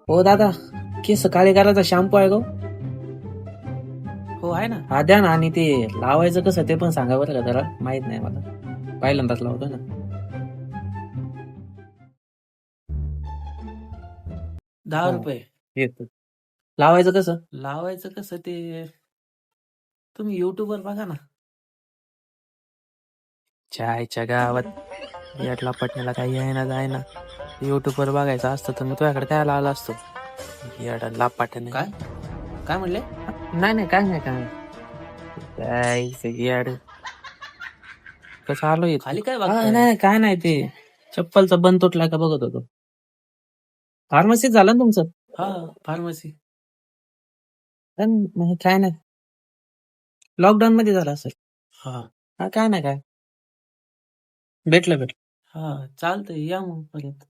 हो दादा, केस काळे करायचा शॅम्पू आहे का? हो आहे ना. हा द्या ना. आणि ते लावायचं कसं ते पण सांगा बरं का, जरा माहित नाही मला, पहिल्यांदाच लावतो ना. 10 रुपये. येतो. लावायचं कसं? लावायचं कसं ते तुम्ही युट्यूबवर बघा ना. चायच्या गावात यातला पटण्याला काही आहे ना जाय ना. युट्यूबवर बघायचं असतं तर मग तुझ्याकडे काय लावला असतो. येडा लापाट्याने. काय काय म्हणले? नाही नाही, काय नाही काय नाही. याड कसं आलो इथं. खाली काय हा बघताय? नाही काय नाही, ते चप्पलचा बंद तुटला का बघत होतो. फार्मसीत झालं ना तुमचं? हा, फार्मसी. काय नाही, लॉकडाऊन मध्ये झालं असेल. हा हा काय नाही काय, भेटलं. हा चालतंय, या मग परत.